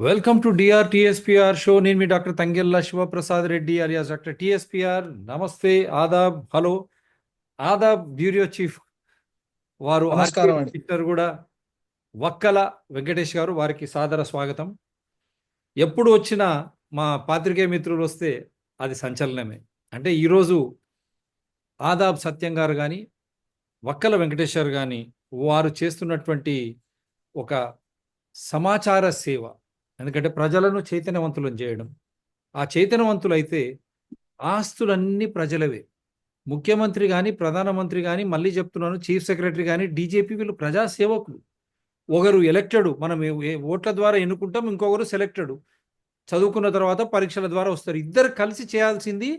Welcome to DR TSPR show. నేను మీ doctor Thangella Sivaprasad Reddy alias doctor TSPR. నమస్తే, ఆదాబ్, హలో, ఆదాబ్. బ్యూరో చీఫ్ వారు ఆర్కే నమస్కారం అండి. మినిస్టర్ కూడా వక్కల వెంకటేష్ గారు, వారికి సాదర స్వాగతం. ఎప్పుడు వచ్చినా మా పాత్రికేయ మిత్రులు వస్తే అది సంచలనమే. అంటే ఈరోజు ఆదాబ్ సత్యం గారు కానీ వక్కల వెంకటేశ్వర్ కానీ వారు చేస్తున్నటువంటి ఒక సమాచార సేవ. ఎందుకంటే ప్రజలను చైతన్యవంతులను చేయడం. ఆ చైతన్యవంతులైతే ఆస్తులన్నీ ప్రజలవే. ముఖ్యమంత్రి కానీ, ప్రధానమంత్రి కానీ, మళ్ళీ చెప్తున్నాను, చీఫ్ సెక్రటరీ కానీ, డీజీపీ, వీళ్ళు ప్రజాసేవకులు. ఒకరు ఎలక్టెడ్, మనం ఓట్ల ద్వారా ఎన్నుకుంటాం, ఇంకొకరు సెలెక్టెడ్, చదువుకున్న తర్వాత పరీక్షల ద్వారా వస్తారు. ఇద్దరు కలిసి చేయాల్సింది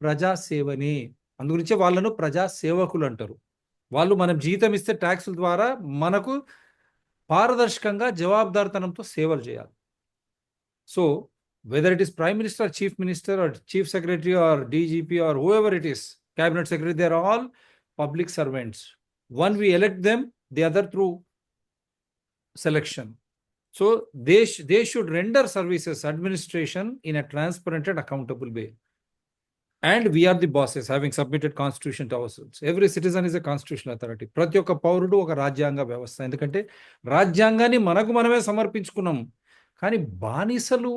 ప్రజాసేవనే. అందుగురించే వాళ్ళను ప్రజాసేవకులు అంటారు. వాళ్ళు మనం జీతం ఇస్తే ట్యాక్సుల ద్వారా మనకు పారదర్శకంగా జవాబుదారితనంతో సేవలు చేయాలి. So whether it is prime minister, chief minister, or chief secretary, or dgp, or whoever it is, cabinet secretary, they are all public servants. One, we elect them, the other through selection. So they should render services, administration, in a transparent and accountable way. And we are the bosses, having submitted constitution to ourselves. Every citizen is a constitutional authority. ప్రతి ఒక్క పౌరుడు ఒక రాజ్యాంగ వ్యవస్థ. ఎందుకంటే రాజ్యాంగాన్ని మనకు మనమే సమర్పించుకున్నాం. కానీ బానిసలు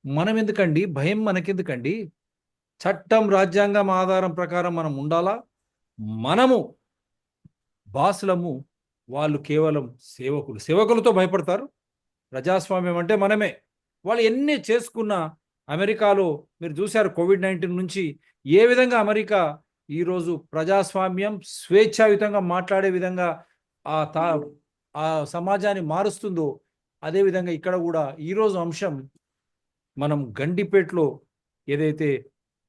మనం ఎందుకండి? భయం మనకెందుకండి? చట్టం, రాజ్యాంగం ఆధారం ప్రకారం మనం ఉండాలా. మనము బాసులము, వాళ్ళు కేవలం సేవకులు. సేవకులతో భయపడతారు. ప్రజాస్వామ్యం అంటే మనమే. వాళ్ళు ఎన్ని చేసుకున్నా, అమెరికాలో మీరు చూశారు, కోవిడ్-19 నుంచి ఏ విధంగా అమెరికా ఈరోజు ప్రజాస్వామ్యం, స్వేచ్ఛాయుతంగా మాట్లాడే విధంగా ఆ సమాజాన్ని మారుస్తుందో, అదేవిధంగా ఇక్కడ కూడా ఈరోజు అంశం మనం గండిపేటలో ఏదైతే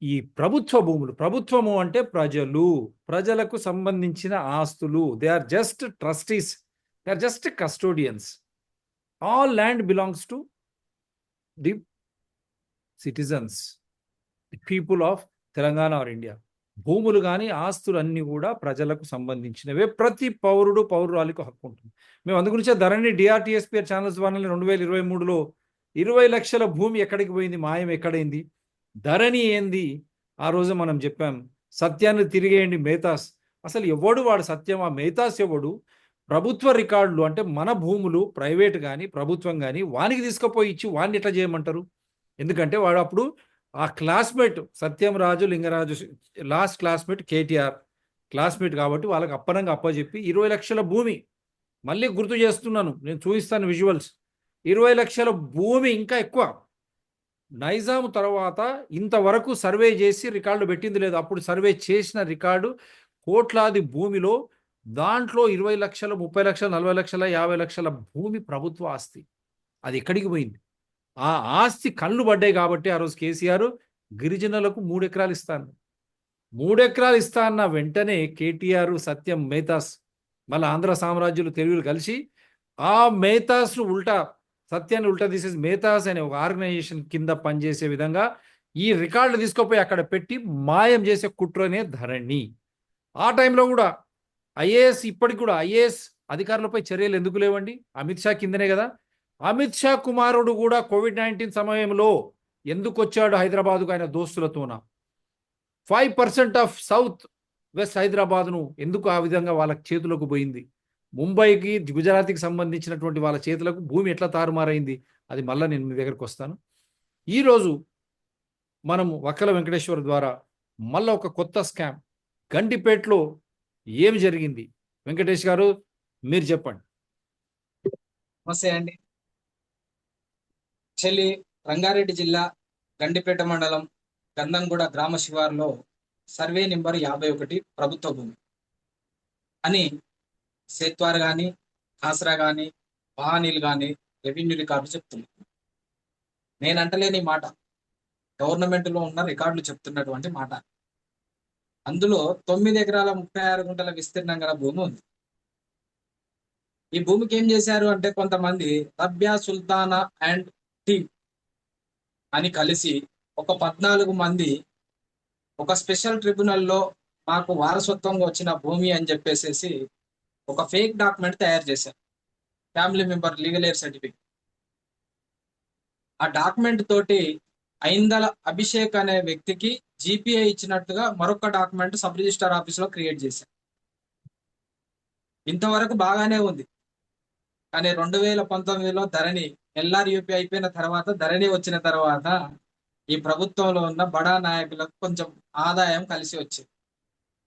ఈ ప్రభుత్వ భూములు, ప్రభుత్వము అంటే ప్రజలు, ప్రజలకు సంబంధించిన ఆస్తులు, they are just trustees, they are just custodians. All land belongs to the citizens, the people of Telangana or India. భూములు కానీ ఆస్తులు అన్నీ కూడా ప్రజలకు సంబంధించినవే. ప్రతి పౌరుడు, పౌరురాలికి హక్కు ఉంటుంది. మేము అందుగురించే ధరణి డిఆర్టీఎస్పీఆర్ ఛానల్స్ ద్వారా 2023లో 20 లక్షల భూమి ఎక్కడికి పోయింది, మాయం ఎక్కడైంది, ధరణి ఏంది, ఆ రోజు మనం చెప్పాం. సత్యాన్ని తిరిగేయండి మేతాస్. అసలు ఎవడు వాడు సత్యం? ఆ మేతాస్ ఎవడు? ప్రభుత్వ రికార్డులు అంటే మన భూములు, ప్రైవేట్ కానీ ప్రభుత్వం కానీ, వానికి తీసుకుపోయి ఇచ్చి వాడిని ఎట్లా చేయమంటారు? ఎందుకంటే వాడు అప్పుడు ఆ classmate Satyam Raju, Lingaraju last classmate, KTR classmate కాబట్టి వాళ్ళకి అప్పనంగా అప్పచెప్పి 20 లక్షల భూమి, మళ్ళీ గుర్తు చేస్తున్నాను, నేను చూపిస్తాను విజువల్స్, 20 లక్షల భూమి, ఇంకా ఎక్కువ. నైజాం తర్వాత ఇంతవరకు సర్వే చేసి రికార్డు పెట్టింది లేదు. అప్పుడు సర్వే చేసిన రికార్డు కోట్లాది భూమిలో, దాంట్లో 20 లక్షలు, 30 లక్షలు, 40 లక్షల, 50 లక్షల భూమి ప్రభుత్వ ఆస్తి. అది ఎక్కడికి పోయింది? ఆ ఆస్తి కళ్ళు పడ్డాయి కాబట్టి ఆ రోజు కేసీఆర్ గిరిజనులకు 3 ఎకరాలు ఇస్తాను, 3 ఎకరాలు ఇస్తా అన్న వెంటనే కేటీఆర్, సత్యం, మేతాస్, మళ్ళీ ఆంధ్ర సామ్రాజ్యులు, తెలుగులు కలిసి ఆ మేతాస్ను ఉల్టా, సత్యాన్ని ఉల్టా తీసేసి మేతాస్ అనే ఒక ఆర్గనైజేషన్ కింద పనిచేసే విధంగా ఈ రికార్డులు తీసుకుపోయి అక్కడ పెట్టి మాయం చేసే కుట్రనే ధరణి. ఆ టైంలో కూడా ఐఏఎస్, ఇప్పటికి కూడా ఐఏఎస్ అధికారులపై చర్యలు ఎందుకు లేవండి? అమిత్ షా కిందనే కదా. అమిత్ షా కుమారుడు కూడా కోవిడ్-19 సమయంలో ఎందుకు వచ్చాడు హైదరాబాద్కు ఆయన దోస్తులతోన? 5% ఆఫ్ సౌత్ వెస్ట్ హైదరాబాద్ను ఎందుకు ఆ విధంగా వాళ్ళ చేతులకు పోయింది? ముంబైకి, గుజరాత్కి సంబంధించినటువంటి వాళ్ళ చేతులకు భూమి ఎట్లా తారుమారైంది? అది మళ్ళీ నేను మీ దగ్గరకు వస్తాను. ఈరోజు మనము వక్కల వెంకటేశ్వర్ ద్వారా మళ్ళీ ఒక కొత్త స్కామ్, గండిపేటలో ఏమి జరిగింది? వెంకటేష్ గారు మీరు చెప్పండి. నమస్తే అండి. చెల్లి రంగారెడ్డి జిల్లా గండిపేట మండలం గంధంగూడ గ్రామ శివారులో సర్వే నెంబర్ 51 ప్రభుత్వ భూమి అని సేత్వార్ కానీ, ఆసరా కానీ, వాహనీలు కానీ రెవెన్యూ రికార్డు చెప్తుంది. నేను అంటలేని మాట, గవర్నమెంట్లో ఉన్న రికార్డులు చెప్తున్నటువంటి మాట. అందులో 9 ఎకరాల 36 గుంటల విస్తీర్ణం గల భూమి ఉంది. ఈ భూమికి ఏం చేశారు అంటే, కొంతమంది రబ్యా సుల్తానా అండ్ టీమ్ అని కలిసి ఒక 14 మంది ఒక స్పెషల్ ట్రిబ్యునల్లో మాకు వారసత్వంగా వచ్చిన భూమి అని చెప్పేసి ఒక ఫేక్ డాక్యుమెంట్ తయారు చేశారు, family member legal air certificate. ఆ డాక్యుమెంట్ తోటి ఐందల అభిషేక్ అనే వ్యక్తికి జీపీఏ ఇచ్చినట్టుగా మరొక డాక్యుమెంట్ సబ్ రిజిస్టర్ ఆఫీస్ లో క్రియేట్ చేశారు. ఇంతవరకు బాగానే ఉంది. కానీ 2019లో ధరణి ఎల్ఆర్యూపీ అయిపోయిన తర్వాత ధరణి వచ్చిన తర్వాత ఈ ప్రభుత్వంలో ఉన్న బడా నాయకులకు కొంచెం ఆదాయం కలిసి వచ్చింది.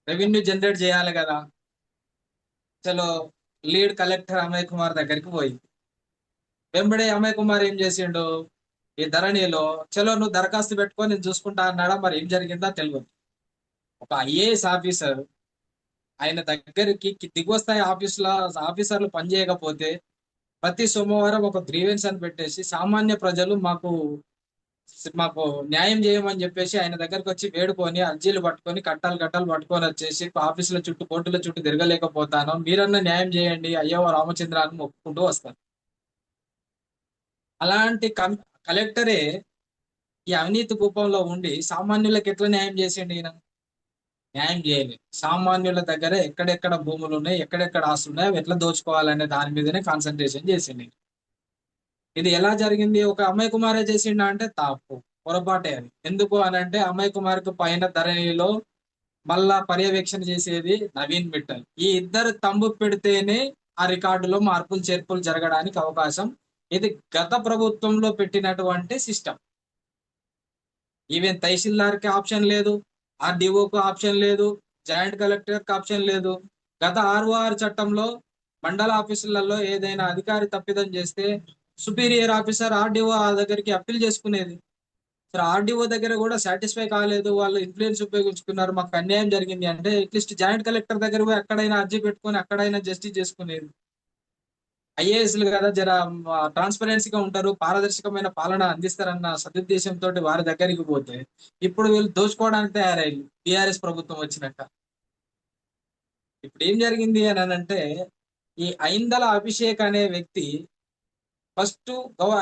రెవెన్యూ జనరేట్ చేయాలి కదా. చలో లీడ్ కలెక్టర్ అమయ్ కుమార్ దగ్గరికి పోయింది. వెంబడే అమయ్ కుమార్ ఏం చేసిండు, ఈ ధరణిలో చలో నువ్వు దరఖాస్తు పెట్టుకో నేను చూసుకుంటా అన్నాడా, మరి ఏం జరిగిందో తెలియదు. ఒక ఐఏఎస్ ఆఫీసర్ ఆయన దగ్గరికి దిగువ స్థాయి ఆఫీసర్లు పనిచేయకపోతే ప్రతి సోమవారం ఒక గ్రీవెన్స్ అని పెట్టేసి సామాన్య ప్రజలు మాకు మాకు న్యాయం చేయమని చెప్పేసి ఆయన దగ్గరకు వచ్చి వేడుకొని అర్జీలు పట్టుకొని కట్టాలు పట్టుకొని వచ్చేసి ఆఫీసుల చుట్టూ కోర్టుల చుట్టూ తిరగలేకపోతాను, మీరన్నా న్యాయం చేయండి అయ్యో రామచంద్ర అని మొక్కుకుంటూ వస్తారు. అలాంటి కలెక్టరే ఈ అవినీతి కూపంలో ఉండి సామాన్యులకు ఎట్లా న్యాయం చేసిండు ఈయన? న్యాయం చేయలేదు. సామాన్యుల దగ్గర ఎక్కడెక్కడ భూములు ఉన్నాయి, ఎక్కడెక్కడ ఆస్తులు ఉన్నాయి, అవి ఎట్లా దోచుకోవాలనే దాని మీదనే కాన్సన్ట్రేషన్ చేసిండు. ఇది ఎలా జరిగింది? ఒక అమయ్ కుమారే చేసిండా అంటే తప్పు, పొరపాటే అది. ఎందుకు అని అంటే అమయ్ కుమార్ కు పైన ధరణిలో మళ్ళా పర్యవేక్షణ చేసేది నవీన్ మిట్టల్. ఈ ఇద్దరు తంబు పెడితేనే ఆ రికార్డులో మార్పులు చేర్పులు జరగడానికి అవకాశం. ఇది గత ప్రభుత్వంలో పెట్టినటువంటి సిస్టమ్. ఈవెన్ తహసీల్దార్ కి ఆప్షన్ లేదు, ఆర్డీఓకు ఆప్షన్ లేదు, జాయింట్ కలెక్టర్ కి ఆప్షన్ లేదు. గత ఆర్ఓఆర్ చట్టంలో మండల ఆఫీసులలో ఏదైనా అధికారి తప్పిదం చేస్తే సుపీరియర్ ఆఫీసర్ ఆర్డీఓ దగ్గరికి అప్పీల్ చేసుకునేది. సరే ఆర్డీఓ దగ్గర కూడా సాటిస్ఫై కాలేదు, వాళ్ళు ఇన్ఫ్లుయెన్స్ ఉపయోగించుకున్నారు, మాకు అన్యాయం జరిగింది అంటే అట్లీస్ట్ జాయింట్ కలెక్టర్ దగ్గర పోయి అక్కడైనా అర్జీ పెట్టుకొని అక్కడైనా జస్టిస్ చేసుకునేది. ఐఏఎస్లు కదా జర ట్రాన్స్పరెన్సీగా ఉంటారు, పారదర్శకమైన పాలన అందిస్తారన్న సదుద్దేశంతో వారి దగ్గరికి పోతే ఇప్పుడు వీళ్ళు దోచుకోవడానికి తయారయ్యారు టిఆర్ఎస్ ప్రభుత్వం వచ్చినాక. ఇప్పుడు ఏం జరిగింది అని అంటే ఈ ఐందల అభిషేక్ అనే వ్యక్తి ఫస్ట్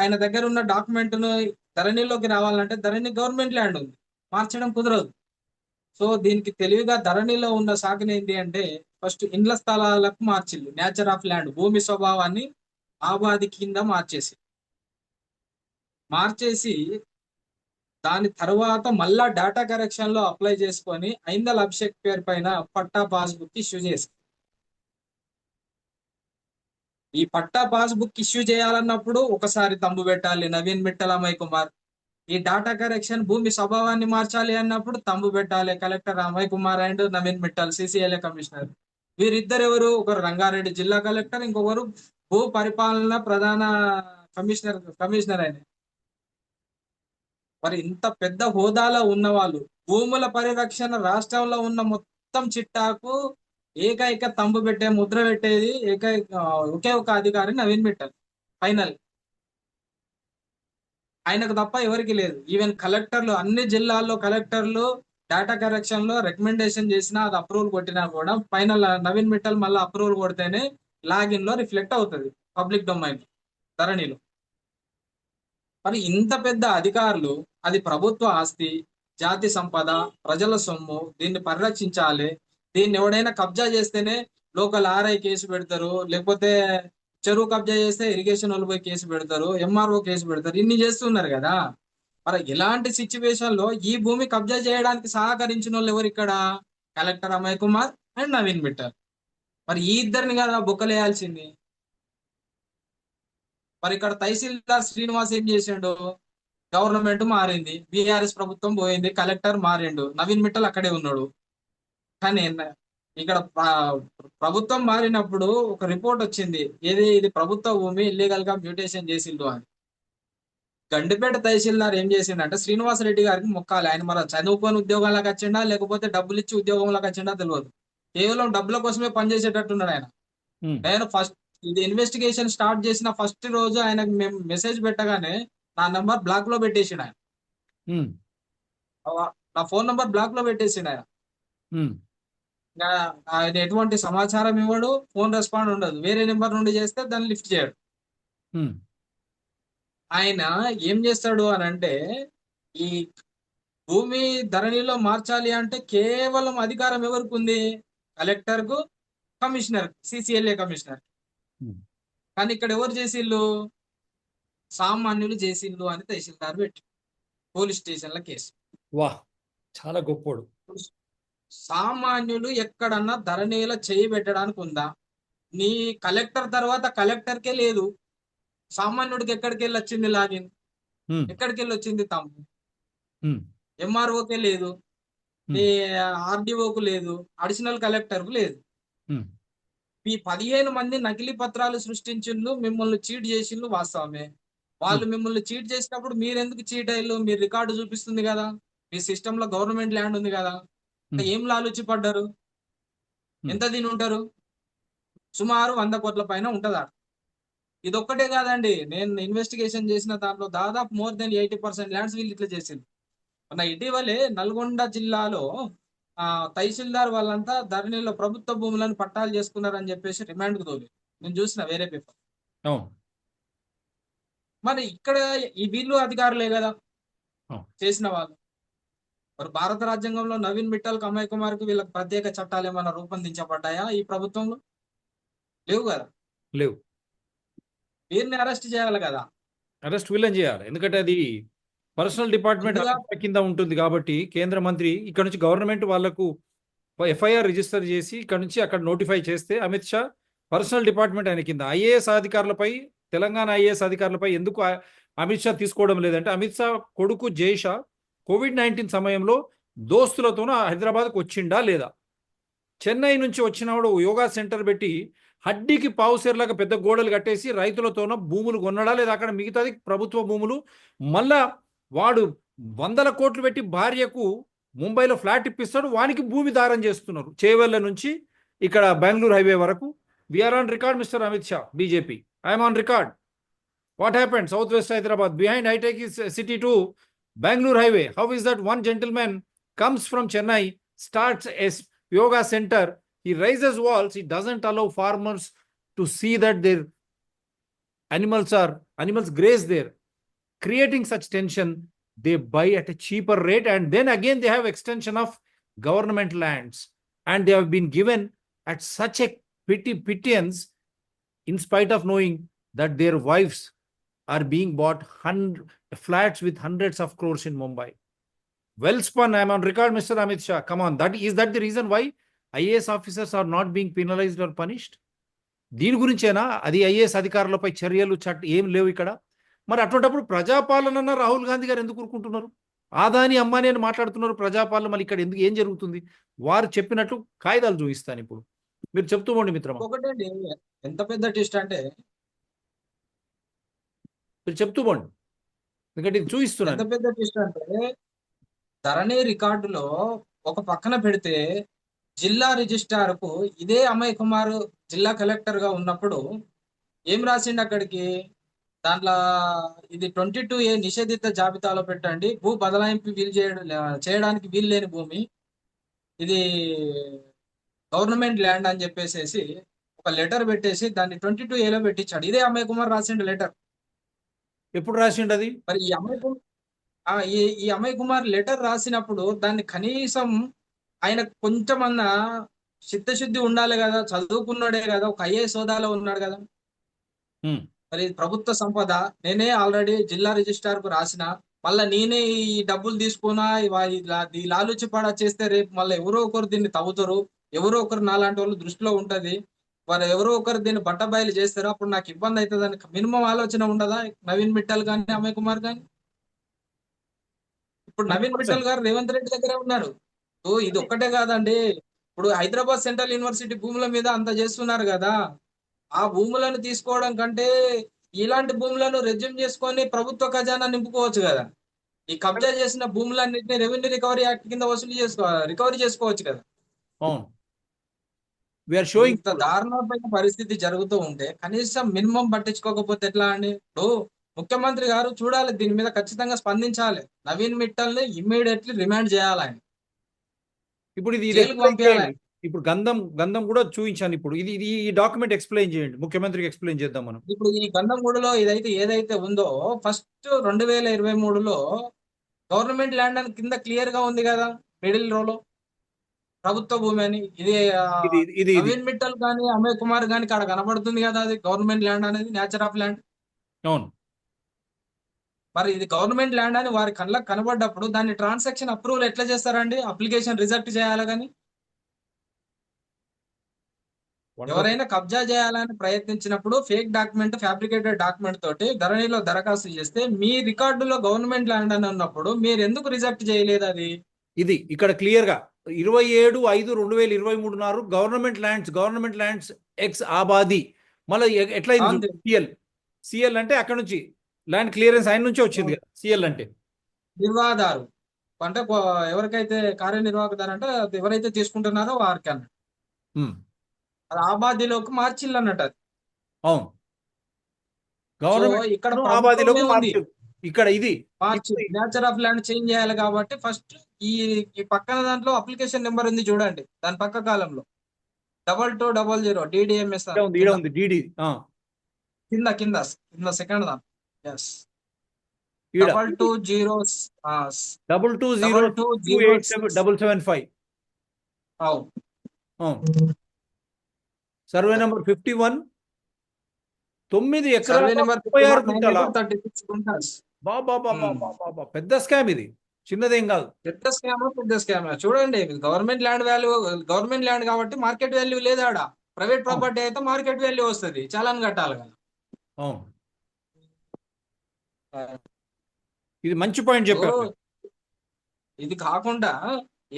ఆయన దగ్గర ఉన్న డాక్యుమెంట్ ను ధరణిలోకి రావాలంటే ధరణి గవర్నమెంట్ ల్యాండ్ ఉంది, మార్చడం కుదరదు. సో దీనికి తెలివిగా ధరణిలో ఉన్న సాగుని ఏంటి అంటే ఫస్ట్ ఇండ్ల స్థలాలకు మార్చింది. నేచర్ ఆఫ్ ల్యాండ్, భూమి స్వభావాన్ని ఆబాది కింద మార్చేసి దాని తర్వాత మళ్ళా డేటా కరెక్షన్ లో అప్లై చేసుకొని ఐందల్ అభిషేక్ పేరు పైన పట్టా పాస్బుక్ ఇష్యూ చేసి, ఈ పట్టా పాస్బుక్ ఇష్యూ చేయాలన్నప్పుడు ఒకసారి తంబు పెట్టాలి నవీన్ మిట్టల్ అమయ్ కుమార్. ఈ డాటా కరెక్షన్ భూమి స్వభావాన్ని మార్చాలి అన్నప్పుడు తంబు పెట్టాలి collector Amoy Kumar and Naveen Mittal CCLA commissioner. వీరిద్దరు ఎవరు? ఒకరు రంగారెడ్డి జిల్లా కలెక్టర్, ఇంకొకరు భూ పరిపాలన ప్రధాన కమిషనర్ ఆయన. మరి ఇంత పెద్ద హోదాలో ఉన్న వాళ్ళు భూముల పరిరక్షణ రాష్ట్రంలో ఉన్న మొత్తం చిట్టాకు ఏకైక తంబు పెట్టే ముద్ర పెట్టేది ఒకే ఒక అధికారి నవీన్ మిట్టల్. ఫైనల్ ఆయనకు తప్ప ఎవరికి లేదు. ఈవెన్ కలెక్టర్లు అన్ని జిల్లాల్లో కలెక్టర్లు డేటా కరెక్షన్ లో రికమెండేషన్ చేసినా అది అప్రూవల్ కొట్టినా కూడా ఫైనల్ నవీన్ మిట్టల్ మళ్ళీ అప్రూవల్ కొడితేనే లాగిన్ లో రిఫ్లెక్ట్ అవుతుంది పబ్లిక్ డొమైన్ ధరణిలో. మరి ఇంత పెద్ద అధికారులు, అది ప్రభుత్వ ఆస్తి, జాతి సంపద, ప్రజల సొమ్ము, దీన్ని పరిరక్షించాలి. దీన్ని ఎవడైనా కబ్జా చేస్తేనే లోకల్ ఆర్ఐ కేసు పెడతారు, లేకపోతే చెరువు కబ్జా చేస్తే ఇరిగేషన్ వాళ్ళు పోయి కేసు పెడతారు, ఎంఆర్ఓ కేసు పెడతారు, ఇన్ని చేస్తున్నారు కదా. మరి ఇలాంటి సిచ్యువేషన్ లో ఈ భూమి కబ్జా చేయడానికి సహకరించిన వాళ్ళు ఎవరు ఇక్కడ? Collector Amoy Kumar and Naveen Mittal. మరి ఈ ఇద్దరిని కదా బొక్కలేయాల్సింది. మరి ఇక్కడ తహసీల్దార్ శ్రీనివాస్ ఏం చేసిండు? గవర్నమెంట్ మారింది, బీఆర్ఎస్ ప్రభుత్వం పోయింది, కలెక్టర్ మారిండు, నవీన్ మిట్టల్ అక్కడే ఉన్నాడు. కానీ ఇక్కడ ప్రభుత్వం మారినప్పుడు ఒక రిపోర్ట్ వచ్చింది, ఇది ప్రభుత్వ భూమి ఇల్లీగల్ గా మ్యూటేషన్ చేసిండు అని. గండిపేట తహసీల్దార్ ఏం చేసిండంటే శ్రీనివాస్ రెడ్డి గారికి మొక్కాలి. ఆయన మరి చదువుకొని ఉద్యోగాలకు వచ్చిండా లేకపోతే డబ్బులు ఇచ్చి ఉద్యోగంలోకి వచ్చిండా తెలియదు. కేవలం డబ్బుల కోసమే పనిచేసేటట్టున్నాడు ఆయన. నేను ఫస్ట్ ఇది ఇన్వెస్టిగేషన్ స్టార్ట్ చేసిన ఫస్ట్ రోజు ఆయనకు మేము మెసేజ్ పెట్టగానే నా నంబర్ బ్లాక్ లో పెట్టేసిండు ఆయన. నా ఫోన్ నంబర్ బ్లాక్ లో పెట్టేసిండు ఆయన. ఆయన ఎటువంటి సమాచారం ఇవ్వడు, ఫోన్ రెస్పాండ్ ఉండదు, వేరే నెంబర్ నుండి చేస్తే దాన్ని లిఫ్ట్ చేయడు. ఆయన ఏం చేస్తాడు అని అంటే ఈ భూమి ధరణిలో మార్చాలి అంటే కేవలం అధికారం ఎవరికి ఉంది? కలెక్టర్ కు, కమిషనర్, సిసిఎల్ఏ కమిషనర్. కానీ ఇక్కడ ఎవరు చేసిళ్ళు? సామాన్యులు చేసిండ్రు అని తహసీల్దార్ పెట్టి పోలీస్ స్టేషన్ల కేసు. వాహ్! చాలా గొప్పోడు. సామాన్యులు ఎక్కడన్నా ధరణిలో చేయి పెట్టడానికి ఉందా? నీ కలెక్టర్ తర్వాత కలెక్టర్కే లేదు. సామాన్యుడికి ఎక్కడికెళ్ళి వచ్చింది లాగిన్? హ్మ్. ఎక్కడికెళ్ళి వచ్చింది తంబు? హ్మ్. ఎంఆర్ఓకే లేదు, నీ హ్మ్. ఆర్డీఓకు లేదు, అడిషనల్ కలెక్టర్కు లేదు. హ్మ్. ఈ 15 మంది నకిలీ పత్రాలు సృష్టించిండ్రు, మిమ్మల్ని చీట్ చేసిండ్రు వాస్తవమే. వాళ్ళు హ్మ్. మిమ్మల్ని చీట్ చేసినప్పుడు మీరెందుకు చీట్ అయ్యిల్లు? మీ రికార్డు చూపిస్తుంది కదా! మీ సిస్టమ్‌లో గవర్నమెంట్ ల్యాండ్ ఉంది కదా! హ్మ్. ఏం లాలూచి పడ్డారు? హ్మ్. ఎంత తినుంటారు? సుమారు 100,00,00,000 పైన ఉంటదాడ. ఇదొక్కటే కాదండి. నేను ఇన్వెస్టిగేషన్ చేసిన దాంట్లో దాదాపు మోర్ దెన్ 80% ల్యాండ్స్ వీళ్ళు ఇట్లా చేసిండ్రు. మొన్న ఇటీవలే నల్గొండ జిల్లాలో తహసీల్దార్ వాళ్ళంతా ధరణిలో ప్రభుత్వ భూములను పట్టాలు చేసుకున్నారని చెప్పేసి రిమాండ్‌కి తోలిండ్రు. నేను చూసిన వేరే పేపర్. అవును. మరి ఇక్కడ ఈ వీళ్ళు అధికారులే గదా! అవును. చేసిన వాళ్ళు. మరి భారత రాజ్యాంగంలో నవీన్ మిట్టల్, అమయ్ కుమార్‌కి వీళ్ళకి ప్రత్యేక చట్టాలేమన్నా రూపొందించబడ్డాయా ఈ ప్రభుత్వంలో? లేవు గదా! లేవు. వీరిని అరెస్ట్ చేయాలి గదా! అరెస్ట్ వీళ్ళని చేయాలి. ఎందుకంటే అది పర్సనల్ డిపార్ట్మెంట్ ముందుగా అమిత్ షా కింద ఉంటుంది కాబట్టి కేంద్ర మంత్రి ఇక్కడ నుంచి గవర్నమెంట్ వాళ్ళకు ఎఫ్ఐఆర్ రిజిస్టర్ చేసి ఇక్కడ నుంచి అక్కడ నోటిఫై చేస్తే అమిత్ షా పర్సనల్ డిపార్ట్మెంట్ ఆయన కింద ఐఏఎస్ అధికారులపై తెలంగాణ ఐఏఎస్ అధికారులపై ఎందుకు అమిత్ షా తీసుకోవడం లేదంటే అమిత్ షా కొడుకు జై షా కోవిడ్-19 సమయంలో దోస్తులతోన హైదరాబాద్కు వచ్చిండా లేదా? చెన్నై నుంచి వచ్చినవాడు యోగా సెంటర్ పెట్టి హడ్డీకి పావుసేర్లాగా పెద్ద గోడలు కట్టేసి రైతులతోన భూములు కొన్నడా లేదా అక్కడ మిగతాది ప్రభుత్వ భూములు మళ్ళా వాడు వందల కోట్లు పెట్టి భార్యకు ముంబైలో ఫ్లాట్ ఇప్పిస్తాడు వానికి భూమి దారం చేస్తున్నారు చేవెళ్ళ నుంచి ఇక్కడ బెంగళూరు హైవే వరకు we're on record mister Amit Shah BJP I'm on record what happened south west Hyderabad behind hitec city to Bengaluru highway how is that one gentlemen comes from Chennai, starts a yoga center, he raises walls, he doesn't allow farmers to see that their animals graze there, creating such tension. They buy at a cheaper rate and then again they have extension of government lands and they have been given at such a pittance in spite of knowing that their wives are being bought flats with hundreds of crores in Mumbai. Well spun. I'm on record, Mr. Amit Shah. Come on. Is that the reason why IAS officers are not being penalized or punished? దీని గురించేనా అది IAS అధికారులపై చర్యలు ఏం లేవు ఇక్కడ మరి అటువంటిప్పుడు ప్రజాపాలన రాహుల్ గాంధీ గారు ఎందుకు ఊరుకుంటున్నారు ఆదాని అంబానీ అని మాట్లాడుతున్నారు ప్రజాపాలన మళ్ళీ ఇక్కడ ఎందుకు ఏం జరుగుతుంది వారు చెప్పినట్లు కాయిదాలు చూపిస్తాను ఇప్పుడు మీరు చెప్తూ పోండి మిత్రమా ఇంకొకటండి, ఎంత పెద్ద ట్విస్ట్ అంటే మీరు చెప్తూ పోండి ఎందుకంటే ఇది ఎంత చూపిస్తున్నాను పెద్ద ట్విస్ట్ అంటే ధరణి రికార్డులో ఒక పక్కన పెడితే జిల్లా రిజిస్ట్రార్కు ఇదే అమయ్ కుమార్ జిల్లా కలెక్టర్ గా ఉన్నప్పుడు ఏం రాసిండు అక్కడికి? దాంట్లో ఇది 22A నిషేధిత జాబితాలో పెట్టండి, భూ బదలాయింపు చేయడానికి వీలు లేని భూమి, ఇది గవర్నమెంట్ ల్యాండ్ అని చెప్పేసేసి ఒక లెటర్ పెట్టేసి దాన్ని 22A పెట్టించాడు. ఇదే అమయ్ కుమార్ రాసిండు లెటర్. ఎప్పుడు రాసిండు అది మరి ఈ అమయ్ కుమార్ లెటర్ రాసినప్పుడు దాన్ని కనీసం ఆయన కొంచెమన్నా చిత్తశుద్ధి ఉండాలి కదా, చదువుకున్నాడే కదా, ఒక ఐఏఎస్ హోదాలో ఉన్నాడు కదా. హ్మ్. మరి ప్రభుత్వ సంపద నేనే ఆల్రెడీ జిల్లా రిజిస్ట్రార్ కు రాసిన, మళ్ళీ నేనే ఈ డబ్బులు తీసుకున్నా ఈ లాలూచి పడా చేస్తే రేపు మళ్ళీ ఎవరో ఒకరు దీన్ని తవ్వుతారు, ఎవరో ఒకరు నాలాంటి వాళ్ళు దృష్టిలో ఉంటది, వారు ఎవరో ఒకరు దీన్ని బట్టబయలు చేస్తారు, అప్పుడు నాకు ఇబ్బంది అవుతుందని మినిమం ఆలోచన ఉండదా నవీన్ మిట్టల్ కానీ అమయ్ కుమార్ కానీ? ఇప్పుడు నవీన్ 100%. మిట్టల్ గారు రేవంత్ రెడ్డి దగ్గరే ఉన్నారు. సో ఇది ఒక్కటే కాదండి, ఇప్పుడు హైదరాబాద్ సెంట్రల్ యూనివర్సిటీ భూముల మీద అంత చేస్తున్నారు కదా, ఆ భూములను తీసుకోవడం కంటే ఇలాంటి భూములను రెజ్యూమ్ చేసుకొని ప్రభుత్వ ఖజానా నింపుకోవచ్చు కదా. ఈ కబ్జా చేసిన భూములన్నింటినీ రెవెన్యూ రికవరీ యాక్ట్ కింద రికవరీ చేసుకోవచ్చు కదా. అవును వీఆర్ షోయింగ్ ఇంత దారుణమైన పరిస్థితి జరుగుతూ ఉంటే కనీసం మినిమం పట్టించుకోకపోతే ఎట్లా అండి? ఇప్పుడు ముఖ్యమంత్రి గారు చూడాలి, దీని మీద ఖచ్చితంగా స్పందించాలి. నవీన్ మిట్టల్ ని ఇమ్మీడియట్లీ రిమాండ్ చేయాలి, ఆయన ఇప్పుడు ఇది జైలుకు ఎక్స్ప్లెయిన్ పంపించాలి చేయండి ఆయన. ఇప్పుడు గంధం కూడా చూపించాను ఇప్పుడు ఇది ఈ డాక్యుమెంట్ ఎక్స్ప్లెయిన్ చేయండి ముఖ్యమంత్రికి ఎక్స్ప్లెయిన్ చేద్దాం మనం ఇప్పుడు ఈ గంధంగూడలో ఏదైతే ఉందో ఫస్ట్ 2023లో గవర్నమెంట్ ల్యాండ్ అని కింద క్లియర్ గా ఉంది కదా, మిడిల్ రోలో ప్రభుత్వ భూమి అని. ఇది ఇది నవీన్ మిట్టల్ కానీ అమయ్ కుమార్ కానీ కాడ కనబడుతుంది కదా, అది గవర్నమెంట్ ల్యాండ్ అనేది నేచర్ ఆఫ్ ల్యాండ్. అవును మరి ఇది గవర్నమెంట్ ల్యాండ్ అని వారి కళ్ళకు కనబడ్డప్పుడు దాన్ని ట్రాన్సాక్షన్ అప్రూవల్ ఎట్లా చేస్తారండి? అప్లికేషన్ రిజెక్ట్ చేయాలి కానీ. వండర్ఫుల్. ఎవరైనా కబ్జా చేయాలని ప్రయత్నించినప్పుడు ఫేక్ డాక్యుమెంట్, ఫ్యాబ్రికేటెడ్ డాక్యుమెంట్ తోటి ధరణిలో దరఖాస్తు చేస్తే మీ రికార్డులో గవర్నమెంట్ ల్యాండ్ అని ఉన్నప్పుడు మీరు ఎందుకు రిజెక్ట్ చేయలేదు అది? ఇది ఇక్కడ క్లియర్గా 27/5/2023 గవర్నమెంట్ ల్యాండ్స్ ఎక్స్ ఆబాది. మళ్ళీ ఎట్లా అంతే. సిఎల్ అంటే అక్కడ నుంచి ల్యాండ్ క్లియరెన్స్ ఆయన నుంచే వచ్చింది కదా సిఎల్ అంటే. నిర్వాహదారు అంటే ఎవరికైతే కార్యనిర్వాహకదారు అంటే అది ఎవరైతే తీసుకుంటున్నారో వారికి అన్నట్టు. ఉమ్, అది ఆబాదీలోకి మార్చిల్లు అన్నట్టు అది. అవును. సో గవర్నమెంట్ ఇక్కడ ఆబాదిలోకి ప్రభుత్వమే ఉంది. మార్చారు. ఇక్కడ ఇది మార్చి ఇప్పుడు నేచర్ ఆఫ్ ల్యాండ్ చేంజ్ చేయాలి కాబట్టి ఫస్ట్ ఈ ఈ పక్కన దాంట్లో అప్లికేషన్ నెంబర్ ఉంది చూడండి, దాని పక్క కాలంలో 2200 DDMS ఈడ ఉంది డిడి కింద కింద కింద సెకండ్ దాని. ఎస్, ఈడ 220 2202775. సర్వే నెంబర్ 51, 9 సర్వే ఎకరాల నెంబర్ 36 గుంటల. 36 గుంటాస్. బాబా పెద్ద స్కామ్ ఇది, చిన్నదేం కాదు. పెద్ద స్కామ్ చూడండి. Government land value, government land కాబట్టి మార్కెట్ వాల్యూ లేదు ఆడ. ప్రైవేట్ ప్రాపర్టీ అయితే మార్కెట్ వాల్యూ వస్తుంది, చాలాన్ కట్టాలి కదా. అవును, ఇది మంచి పాయింట్ చెప్పారు. ఇది కాకుండా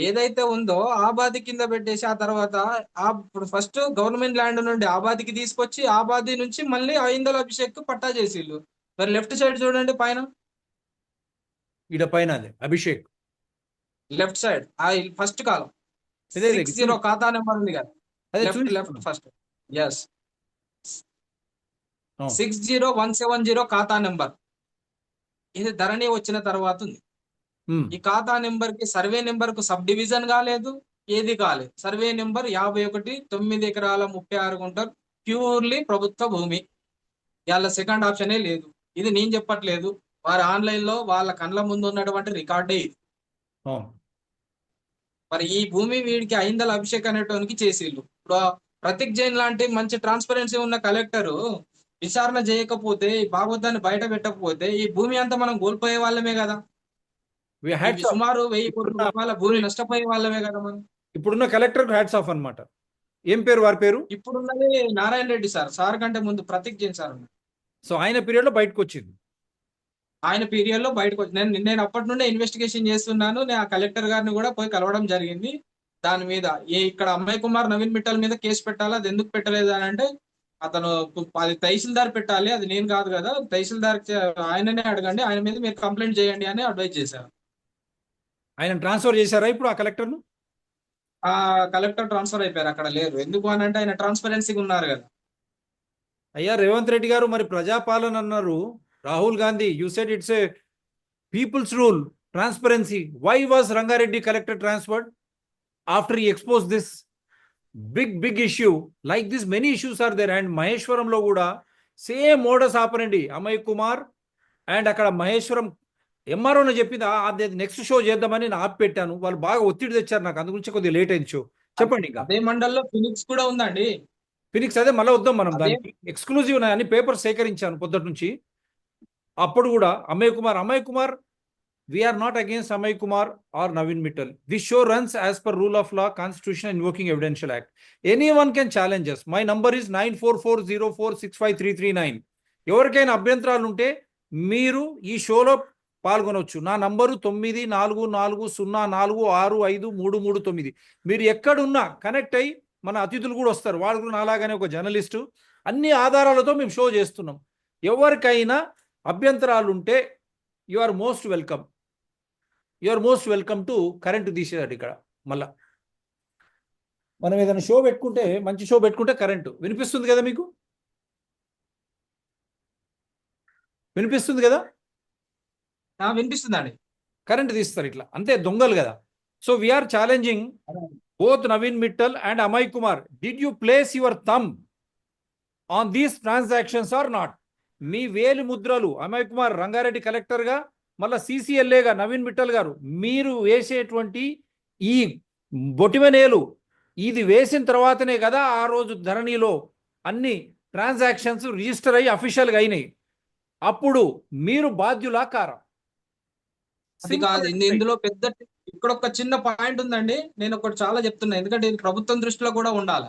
ఏదైతే ఉందో ఆబాది కింద పెట్టేసి ఆ తర్వాత ఇప్పుడు ఫస్ట్ గవర్నమెంట్ ల్యాండ్ నుండి ఆబాదికి తీసుకొచ్చి ఆబాది నుంచి మళ్ళీ ఐందల అభిషేక్ పట్టా చేసిళ్ళు. మరి లెఫ్ట్ సైడ్ చూడండి పైన, ఈడ పైన అదే అభిషేక్ లెఫ్ట్ సైడ్ ఆ ఫస్ట్ కాలం అదే 60 ఖాతా నెంబర్ ఉంది కదా, అదే లెఫ్ట్ ఫస్ట్. ఎస్, అవును. 60170 ఖాతా నెంబర్. ఇది ధరణి వచ్చిన తర్వాత ఉంది. ఈ ఖాతా నెంబర్ కి సర్వే నెంబర్ కు సబ్ డివిజన్ కాలేదు, ఏది కాలేదు. సర్వే నెంబర్ 51, 9 ఎకరాల 36 గుంటలు, ప్యూర్లీ ప్రభుత్వ భూమి. వాళ్ళ సెకండ్ ఆప్షనే లేదు. ఇది నేను చెప్పట్లేదు, వారి ఆన్లైన్ లో వాళ్ళ కళ్ళ ముందు ఉన్నటువంటి రికార్డే ఇది. అవును. మరి ఈ భూమి వీడికి ఐందల అభిషేక్ అనేటానికి చేసిళ్ళు. ఇప్పుడు ప్రతీక్ జైన్ లాంటి మంచి ట్రాన్స్పరెన్సీ ఉన్న కలెక్టరు విచారణ చేయకపోతే, ఈ భాగవతాన్ని బయట పెట్టకపోతే ఈ భూమి అంతా మనం కోల్పోయే వాళ్ళమే కదా. సుమారు 1000 కోట్ల రూపాయల భూమి నష్టపోయే వాళ్ళమే కదా మనం. ఇప్పుడున్న కలెక్టర్ హ్యాట్స్ ఆఫ్ అన్నమాట. ఏం పేరు వారి పేరు? ఇప్పుడున్నది నారాయణ రెడ్డి సార్ కంటే ముందు ప్రతీక్ జైన్ సార్. సో ఆయన పీరియడ్ లో బయటకు వచ్చింది. ఆయన పీరియడ్ లో బయటకు వచ్చి నేను అప్పటి నుండే ఇన్వెస్టిగేషన్ చేస్తున్నాను. నేను ఆ కలెక్టర్ గారిని కూడా పోయి కలవడం జరిగింది. దాని మీద ఇక్కడ అమ్మాయి కుమార్ నవీన్ మిట్టల్ మీద కేసు పెట్టాలి, అది ఎందుకు పెట్టలేదు అని అంటే అతను అది తహసీల్దార్ పెట్టాలి, అది నేను కాదు కదా, తహసీల్దార్ ఆయననే అడగండి, ఆయన మీద మీరు కంప్లైంట్ చేయండి అని అడ్వైజ్ చేశారు. ఆయన ట్రాన్స్ఫర్ చేశారా ఇప్పుడు ఆ కలెక్టర్ను? ఆ కలెక్టర్ ట్రాన్స్ఫర్ అయిపోయారు, అక్కడ లేరు. ఎందుకు అని అంటే ఆయన ట్రాన్స్పరెన్సీగా ఉన్నారు కదా. అయ్యా రేవంత్ రెడ్డి గారు మరి ప్రజాపాలన అన్నారు. Rahul Gandhi you said it's a people's rule, transparency. Why was Rangareddy collector transferred after ఈ expose this big issue? Like this many issues are there. And మహేశ్వరంలో కూడా same modus operandi. Amoy Kumar and అక్కడ మహేశ్వరం ఎంఆర్ఓని చెప్పింది అది నెక్స్ట్ షో చేద్దామని నేను ఆపి పెట్టాను. వాళ్ళు బాగా ఒత్తిడి తెచ్చారు నాకు, అందు గురించి కొద్దిగా లేట్ అయింది షో. చెప్పండి. ఇంకా అదే మండల్లో ఫినిక్స్ కూడా ఉందండి. ఫినిక్స్ అదే మళ్ళీ వద్దాం మనం దానికి. ఎక్స్క్లూజివ్ అన్ని పేపర్స్ సేకరించాను పొద్దుటి నుంచి. అప్పుడు కూడా Amay Kumar we're not against Amay Kumar or Naveen Mittal. This show runs as per rule of law, constitution, invoking evidential act. Any one can challenge us. My number is 9440465339. ఎవరికైనా అభ్యంతరాలు ఉంటే మీరు ఈ షోలో పాల్గొనవచ్చు. నా నంబరు 9440465339. మీరు ఎక్కడున్నా కనెక్ట్ అయ్యి, మన అతిథులు కూడా వస్తారు, వాళ్ళు కూడా నాలాగానే ఒక జర్నలిస్టు. అన్ని ఆధారాలతో మేము షో చేస్తున్నాం. ఎవరికైనా అభ్యంతరాలు ఉంటే you are most welcome to current తీసేదాడు ఇక్కడ. మళ్ళా మనం ఏదైనా షో పెట్టుకుంటే, మంచి షో పెట్టుకుంటే కరెంటు వినిపిస్తుంది కదా మీకు? వినిపిస్తుంది కదా? వినిపిస్తుందండి. కరెంట్ తీస్తారు ఇట్లా, అంతే దొంగలు కదా. So we're challenging both Naveen Mittal and Amoy Kumar. Did you place your thumb on these transactions or not? మీ వేలి ముద్రలు అమయ్ కుమార్ రంగారెడ్డి కలెక్టర్గా, మళ్ళీ CCLAగా నవీన్ మిట్టల్ గారు, మీరు వేసేటువంటి ఈ బొటిమనేలు ఇది వేసిన తర్వాతనే కదా ఆ రోజు ధరణిలో అన్ని ట్రాన్సాక్షన్స్ రిజిస్టర్ అయ్యి అఫీషియల్గా అయినాయి. అప్పుడు మీరు బాధ్యులా కారా? అది సింపుల్ కాదు. And straight. ఇందులో పెద్ద ఇక్కడ ఒక చిన్న పాయింట్ ఉందండి. నేను ఒకటి చాలా చెప్తున్నా, ఎందుకంటే ఇది ప్రభుత్వం దృష్టిలో కూడా ఉండాలి.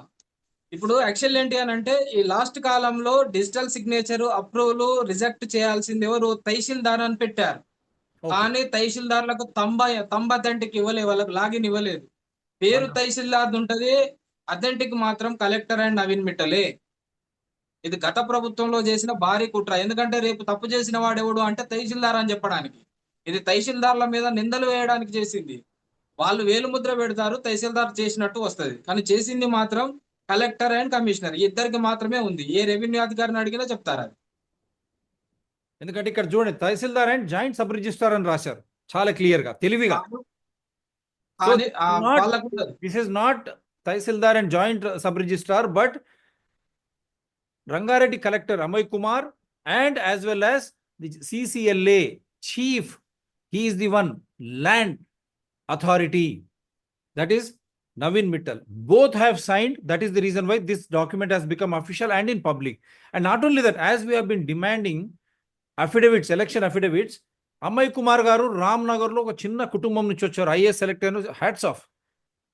ఇప్పుడు యాక్చువల్ ఏంటి అని అంటే, ఈ లాస్ట్ కాలంలో డిజిటల్ సిగ్నేచర్ అప్రూవల్ రిజెక్ట్ చేయాల్సింది ఎవరు? తహసీల్దార్ అని పెట్టారు. ఓకే. కానీ తహసీల్దార్లకు తంబ అథెంటిక్ ఇవ్వలేదు, వాళ్ళకి లాగిన్ ఇవ్వలేదు. పేరు వండర్ఫుల్. తహసీల్దార్ ఉంటది, అథెంటిక్ మాత్రం కలెక్టర్ అండ్ నవీన్ మిట్టలే. ఇది గత ప్రభుత్వంలో చేసిన భారీ కుట్ర. ఎందుకంటే రేపు తప్పు చేసిన వాడెవడు అంటే తహసీల్దార్ అని చెప్పడానికి. ఇది తహసీల్దార్ల మీద నిందలు వేయడానికి చేసింది. వాళ్ళు వేలుముద్ర పెడతారు, తహసీల్దార్ చేసినట్టు వస్తది. కానీ చేసింది మాత్రం కలెక్టర్ అండ్ కమిషనర్, ఈ ఇద్దరికి మాత్రమే ఉంది. ఏ రెవెన్యూ అధికారిని అడిగినా చెప్తారు అది. ఎందుకంటే ఇక్కడ చూడండి, తహసీల్దార్ అండ్ జాయింట్ సబ్ రిజిస్ట్రార్ అని రాశారు చాలా క్లియర్ గా, తెలివిగా. సో కానీ వాళ్ళకు ఉండదు. This is not tahsildar and joint sub registrar, but Rangareddy collector Amay Kumar and as well as the CCLA chief. He is the one land authority, that is Navin Mittal. Both have signed. That is the reason why this document has become official and in public. And not only that, as we have been demanding affidavits, election affidavits, Amay Kumar garu Ramnagar lo oka chinna kutumbam nunchi vacharu, IAS selector, hats off.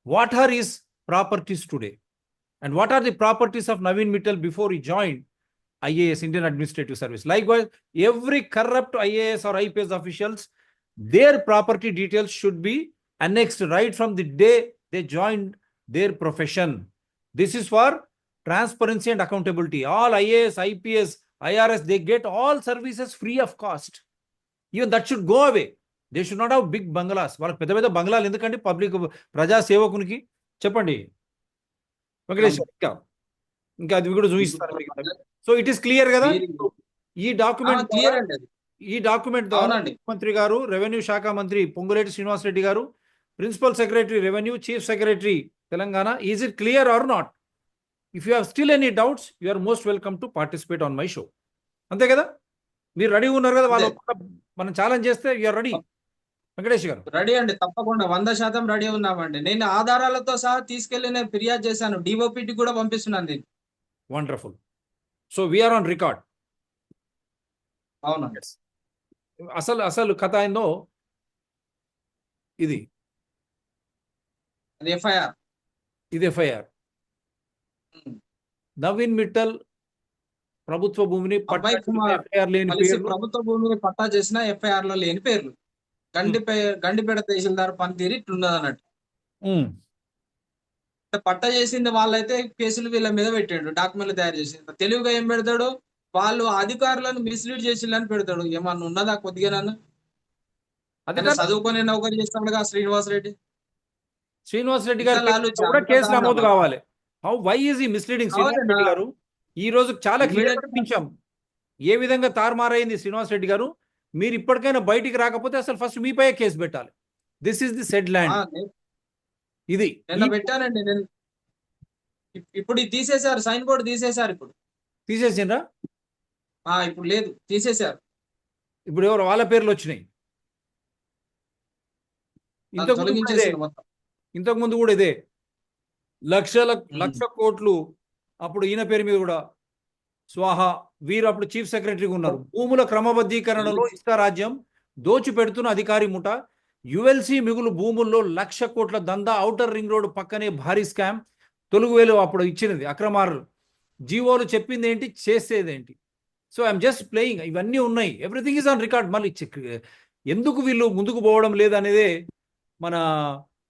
What are his properties today? And what are the properties of Navin Mittal before he joined IAS, Indian Administrative Service? Likewise, every corrupt IAS or IPS officials, their property details should be annexed right from the day they joined their profession. This is for transparency and accountability. All IAS, IPS, IRS, they get all services free of cost. Even that should go away. They should not have big bungalows. వాళ్ళకి పెద్ద పెద్ద బంగ్లాలు ఎందుకంటే public ప్రజా సేవకునికి చెప్పండి వెంకటేష్. ఇంకా అది కూడా చూపిస్తారు మీకు. సో ఇట్ ఈస్ క్లియర్ కదా ఈ డాక్యుమెంట్. క్లియర్ అండి అది. ఈ డాక్యుమెంట్ ద్వారా ముఖ్యమంత్రి గారు, రెవెన్యూ శాఖ మంత్రి పొంగులేటి శ్రీనివాసరెడ్డి గారు, principal secretary revenue, chief secretary Telangana, is it clear or not? If you have still any doubts, you are most welcome to participate on my show. అంతే కదా? మీరు రెడీ ఉన్నారు కదా? వాళ్ళు మనం ఛాలెంజ్ చేస్తే యూఆర్ రెడీ వెంకటేష్ గారు? రెడీ అండి, తప్పకుండా 100% రెడీ ఉన్నామండి. నేను ఆధారాలతో సహా తీసుకెళ్లి నేను ఫిర్యాదు చేశాను, డిఓపిటి కూడా పంపిస్తున్నాను దీన్ని. Wonderful. So we're on record. అవునండి. అసలు కథ అయిందో ఇది. ఎఫ్ఐఆర్. ఇది ఎఫ్ఐఆర్. నవీన్ మిట్టల్ ప్రభుత్వ భూమిని అబ్బాయి కుమార్ ప్రభుత్వ భూమిని పట్టా చేసిన ఎఫ్ఐఆర్ లో లేని పేర్లు. గండిపేట తహసీల్దార్ పనితీరు ఇట్లున్నది అన్నట్టు. పట్టా చేసింది వాళ్ళైతే కేసులు వీళ్ళ మీద పెట్టాడు, డాక్యుమెంట్లు తయారు చేసి. తెలివిగా ఏం పెడతాడు, వాళ్ళు అధికారులను మిస్లీడ్ చేసిందని పెడతాడు. ఏమన్నా ఉన్నదా కొద్దిగా? నన్ను చదువుకొని నౌకరీ చేస్తాడుగా శ్రీనివాసరెడ్డి గారు కేసు నమోదు కావాలి. వై ఈజ్ ఈ మిస్లీడింగ్ శ్రీనివాసరెడ్డి గారు? ఈ రోజు చాలా క్లియర్ చూపించాం ఏ విధంగా తారుమారైంది శ్రీనివాస్ రెడ్డి గారు. మీరు ఇప్పటికైనా బయటికి రాకపోతే అసలు ఫస్ట్ మీపై కేసు పెట్టాలి. This is the said land. ఇది పెట్టానండి నేను. ఇప్పుడు తీసేశారు, సైన్ బోర్డు తీసేశారు. ఇప్పుడు తీసేసిండ్రా? ఇప్పుడు లేదు, తీసేశారు. ఇప్పుడు ఎవరు వాళ్ళ పేర్లు వచ్చినాయి. ఇంతకు ముందు కూడా ఇదే లక్ష కోట్లు అప్పుడు ఈయన పేరు మీద కూడా స్వాహా. వీరు అప్పుడు చీఫ్ సెక్రటరీగా ఉన్నారు. భూముల క్రమబద్ధీకరణలో ఇసుక రాజ్యం దోచి పెడుతున్న అధికారి ముఠ. యుఎల్సి మిగులు భూముల్లో 1,00,000 కోట్ల దందా. ఔటర్ రింగ్ రోడ్ పక్కనే భారీ స్కామ్. తొలుగువేలు అప్పుడు ఇచ్చినది అక్రమార్లు. జీవోలు చెప్పింది ఏంటి, చేసేది ఏంటి? So I'm just playing. ఇవన్నీ ఉన్నాయి, ఎవ్రీథింగ్ ఈజ్ ఆన్ రికార్డ్. మళ్ళీ ఎందుకు వీళ్ళు ముందుకు పోవడం లేదనేదే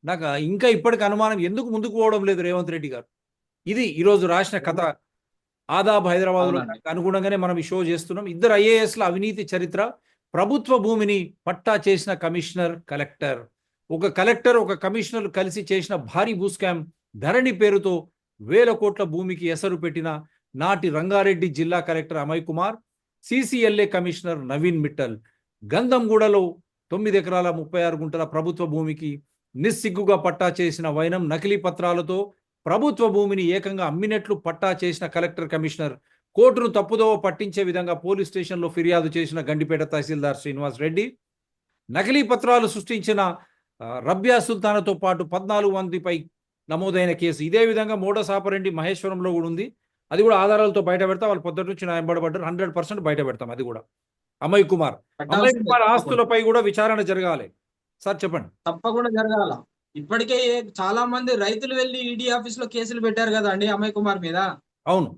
నాకు ఇంకా ఇప్పటికి అనుమానం. ఎందుకు ముందుకు పోవడం లేదు రేవంత్ రెడ్డి గారు? ఇది ఈరోజు రాసిన కథ. ఆదాబ్ హైదరాబాద్లో అనుగుణంగానే మనం ఈ షో చేస్తున్నాం. ఇద్దరు ఐఏఎస్ల అవినీతి చరిత్ర. ప్రభుత్వ భూమిని పట్టా చేసిన కమిషనర్, కలెక్టర్. ఒక కలెక్టర్, ఒక కమిషనర్ కలిసి చేసిన భారీ భూ స్కామ్. ధరణి పేరుతో 1,000 కోట్ల భూమికి ఎసరు పెట్టిన నాటి రంగారెడ్డి జిల్లా collector Amoy Kumar, CCLA commissioner Naveen Mittal. గంధంగూడలో 9 ఎకరాల 36 గుంటల ప్రభుత్వ భూమికి నిస్సిగ్గుగా పట్టా చేసిన వైనం. నకిలీ పత్రాలతో ప్రభుత్వ భూమిని ఏకంగా అమ్మినట్లు పట్టా చేసిన కలెక్టర్, కమిషనర్. కోర్టును తప్పుదోవ పట్టించే విధంగా పోలీస్ స్టేషన్లో ఫిర్యాదు చేసిన గండిపేట తహసీల్దార్ శ్రీనివాస్ రెడ్డి. నకిలీ పత్రాలు సృష్టించిన రబ్యా సుల్తానాతో పాటు 14 మందిపై నమోదైన కేసు. ఇదే విధంగా మోడస్ ఆపరెండి మహేశ్వరంలో కూడా ఉంది. అది కూడా ఆధారాలతో బయట పెడతా. వాళ్ళు పొద్దుట నుంచి న్యాయంబడబడ్డారు. 100% బయట పెడతాం అది కూడా. అమయ్ కుమార్ పెట్టాల్సిందే తప్పకుండా. ఆస్తులపై కూడా విచారణ జరగాలి. సార్ చెప్పండి. తప్పకుండా జరగాల. ఇప్పటికే చాలా మంది రైతులు వెళ్ళి ఈడీ ఆఫీస్ లో కేసులు పెట్టారు కదా అండి అమయ్ కుమార్ మీద. అవును,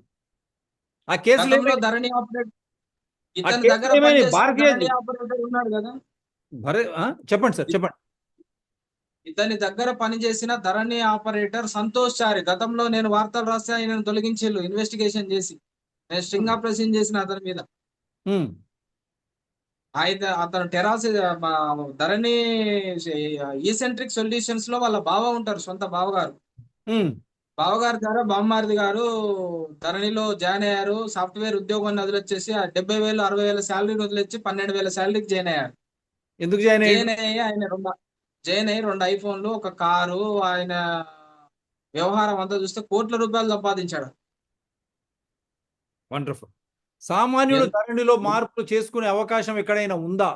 ఆ కేసులు గతంలో ఏమైనాయి? ధరణి ఆపరేటర్, ఆ ఇతని కేసులు దగ్గర ఏమైనాయి? పనిచేసిన ధరణి ఆపరేటర్ ఉన్నాడు కదా, చెప్పండి సార్, చెప్పండి. ఇతని దగ్గర పనిచేసిన ధరణి ఆపరేటర్ సంతోష్ చారి, గతంలో నేను వార్తలు రాస్తే ఆయన తొలగించేళ్ళు ఇన్వెస్టిగేషన్ చేసి, నేను స్ట్రింగ్ ఆపరేషన్ చేసిన అతని మీద. ఉమ్, అయితే అతను టెరాస్ మా ధరణి ఈసెంట్రిక్ సొల్యూషన్స్ లో వాళ్ళ బావ ఉంటారు, సొంత బావగారు. ఉమ్, బావగారి ద్వారా బామ్మారిది గారు ధరణిలో జాయిన్ అయ్యారు. సాఫ్ట్వేర్ ఉద్యోగాన్ని వదిలొచ్చేసి ఆ 70,000 60,000 శాలరీని వదిలేసి 12,000 శాలరీకి జాయిన్ అయ్యారు. ఎందుకు జాయిన్ అయ్యాడు? జాయిన్ అయ్యి 2 ఐఫోన్లు, ఒక కారు, ఆయన వ్యవహారం అంతా చూస్తే కోట్ల రూపాయలు సంపాదించాడు. వండర్ఫుల్. సామాన్యుడు ఎన్- ధరణిలో మార్పులు చేసుకునే అవకాశం ఎక్కడైనా ఉందా?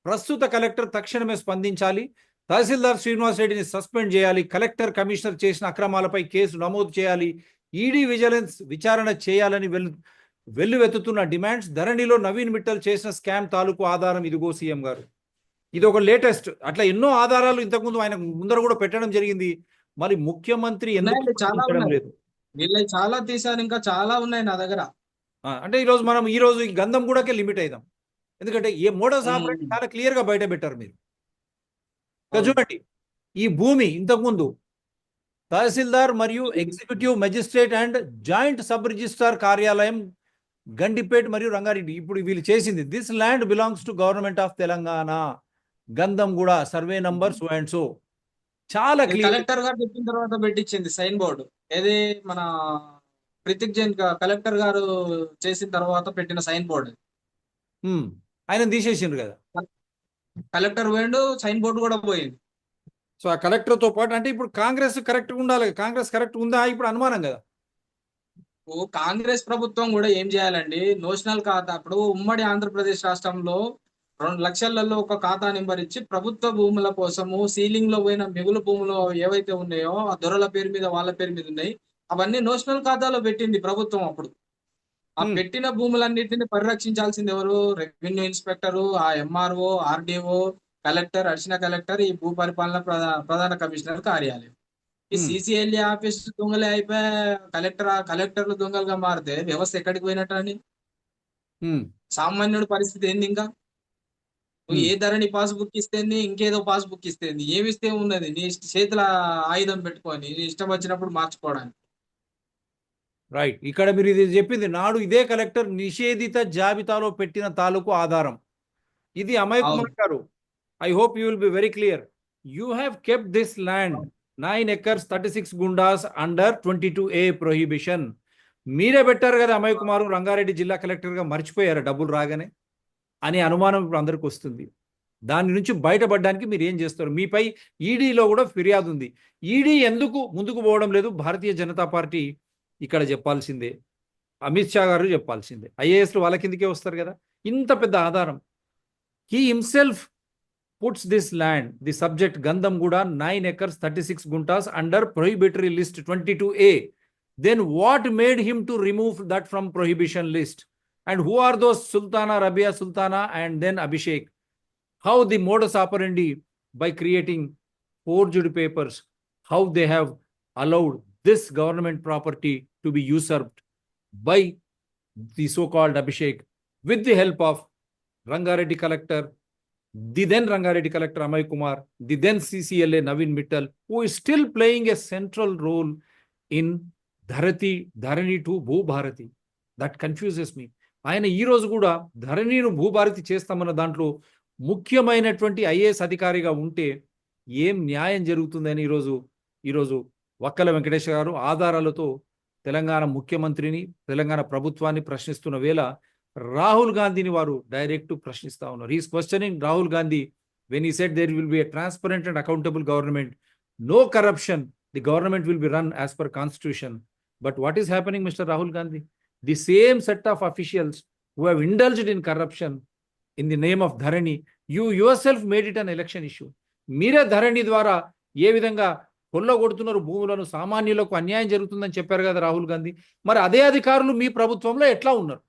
ప్రస్తుత కలెక్టర్ తక్షణమే స్పందించాలి. తహసీల్దార్ శ్రీనివాస్ రెడ్డిని సస్పెండ్ చేయాలి. కలెక్టర్, కమిషనర్ చేసిన అక్రమాలపై కేసు నమోదు చేయాలి. ఈడీ విజిలెన్స్ విచారణ చేయాలని వెల్లువెత్తుతున్న డిమాండ్స్. ధరణిలో నవీన్ మిట్టల్ చేసిన స్కామ్ తాలూకు ఆధారం ఇదిగో సీఎం గారు. ఇది ఒక లేటెస్ట్. అట్లా ఎన్నో ఆధారాలు ఇంతకుముందు ఆయన ముందర కూడా పెట్టడం జరిగింది. మరి ముఖ్యమంత్రి ఎందుకు ఉన్నాయండి, చాలా స్పందించడం ఉన్నాయి. లేదు? వీళ్ళవి చాలా తీశారు, ఇంకా చాలా ఉన్నాయి నా దగ్గర. అంటే ఈ రోజు ఈ గంధం కూడాకే లిమిట్ అయిదాం. ఎందుకంటే ఏ మోడల్స్ ఆపరేట్ చాలా క్లియర్ గా బయట పెట్టారు మీరు. ఇక్కడ చూడండి, ఈ భూమి ఇంతకుముందు తహసీల్దార్ మరియు executive magistrate and joint sub registrar కార్యాలయం గండిపేట్ మరియు రంగారెడ్డి. ఇప్పుడు వీళ్ళు చేసింది, this land belongs to government of Telangana, గంధం కూడా survey number so and so. చాలా క్లియర్. కలెక్టర్ గారు చెప్పిన తర్వాత పెట్టించింది సైన్ బోర్డు. ఏది మన ప్రతీక్ జైన్ కలెక్టర్ గారు చేసిన తర్వాత పెట్టిన సైన్ బోర్డు. ఆయన తీసేసిండ్రు కదా. కలెక్టర్ పోయిండు, సైన్ బోర్డు కూడా పోయింది. సో ఆ కలెక్టర్తో పాటు అంటే ఇప్పుడు కాంగ్రెస్ కరెక్ట్గా ఉండాలి. కాంగ్రెస్ కరెక్ట్ ఉందా ఇప్పుడు అనుమానం కదా. కాంగ్రెస్ ప్రభుత్వం కూడా ఏం చేయాలండి, నోషనల్ ఖాతా, ఇప్పుడు ఉమ్మడి ఆంధ్రప్రదేశ్ రాష్ట్రంలో 2 లక్షలలో ఒక ఖాతా నెంబర్ ఇచ్చి ప్రభుత్వ భూముల కోసము సీలింగ్ లో పోయిన మిగులు భూములు ఏవైతే ఉన్నాయో ఆ దొరల పేరు మీద, వాళ్ళ పేరు మీద ఉన్నాయి, అవన్నీ నోషనల్ ఖాతాలో పెట్టింది ప్రభుత్వం. అప్పుడు ఆ పెట్టిన భూములన్నింటినీ పరిరక్షించాల్సింది ఎవరు? రెవెన్యూ ఇన్స్పెక్టరు, ఆ MRO, RDO, collector, additional collector, ఈ భూ పరిపాలన ప్రధాన కమిషనర్ కార్యాలయం. ఈ సిసిఎల్ఏ ఆఫీస్ దొంగలే అయిపోయి కలెక్టర్లు దొంగలుగా మారితే వ్యవస్థ ఎక్కడికి పోయినట్టు అని. సామాన్యుడి పరిస్థితి ఏంది? ఇంకా నువ్వు ఏ ధరణి పాస్బుక్ ఇస్తేంది, ఇంకేదో పాస్బుక్ ఇస్తేంది, ఏమిస్తే ఉన్నది నీ చేతుల ఆయుధం పెట్టుకొని నీ ఇష్టం వచ్చినప్పుడు మార్చుకోవడానికి. రైట్. ఇక్కడ మీరు ఇది చెప్పింది నాడు ఇదే కలెక్టర్ నిషేధిత జాబితాలో పెట్టిన తాలూకు ఆధారం ఇది. అమయ్ కుమార్ గారు, I hope you will be very clear. You have kept this land 9 acres 36 goondas under 22A prohibition. మీరే పెట్టారు కదా అమయ్ కుమార్, రంగారెడ్డి జిల్లా కలెక్టర్గా మర్చిపోయారు డబ్బులు రాగానే అనే అనుమానం ఇప్పుడు అందరికి వస్తుంది. దాని నుంచి బయటపడడానికి మీరు ఏం చేస్తారు? మీపై ఈడీలో కూడా ఫిర్యాదు ఉంది. ఈడీ ఎందుకు ముందుకు పోవడం లేదు? భారతీయ జనతా పార్టీ ఇక్కడ చెప్పాల్సిందే, అమిత్ షా గారు చెప్పాల్సిందే. ఐఏఎస్లు వాళ్ళ కిందకే వస్తారు కదా. ఇంత పెద్ద ఆధారం. He himself puts this land, the subject Gandhamguda 9 acres 36 guntas under prohibitory list 22A. Then what made him to remove that from prohibition list? And who are those Sultana, Rabia Sultana and then Abhishek? How the modus operandi by creating forged papers, how they have allowed this government property to be usurped by the so-called Abhishek with the help of Rangareddy collector, the then Rangareddy collector Amay Kumar, the then CCLA Naveen Mittal, who is still playing a central role in Dharani to Bhubharati. That confuses me. ఆయన ఈ రోజు కూడా ధరణిను భూభారతి చేస్తామన్న దాంట్లో ముఖ్యమైనటువంటి IAS అధికారిగా ఉంటే ఏం న్యాయం జరుగుతుందని ఈరోజు వక్కల వెంకటేశ్వర గారు ఆధారాలతో తెలంగాణ ముఖ్యమంత్రిని, తెలంగాణ ప్రభుత్వాన్ని ప్రశ్నిస్తున్న వేళ రాహుల్ గాంధీని వారు డైరెక్ట్ ప్రశ్నిస్తా ఉన్నారు. He's questioning Rahul Gandhi when he said there will be a transparent and accountable government, no corruption, the government will be run as per constitution. But what is happening, Mr. Rahul Gandhi? The same set of officials who have indulged in corruption in the name of Dharani, you yourself made it an election issue. మీరే ధరణి ద్వారా ఏ విధంగా కొల్లగొడుతున్నారు భూములను, సామాన్యులకు అన్యాయం జరుగుతుందని చెప్పారు కదా రాహుల్ గాంధీ. మరి అదే అధికారులు మీ ప్రభుత్వంలో ఎట్లా ఉన్నారు?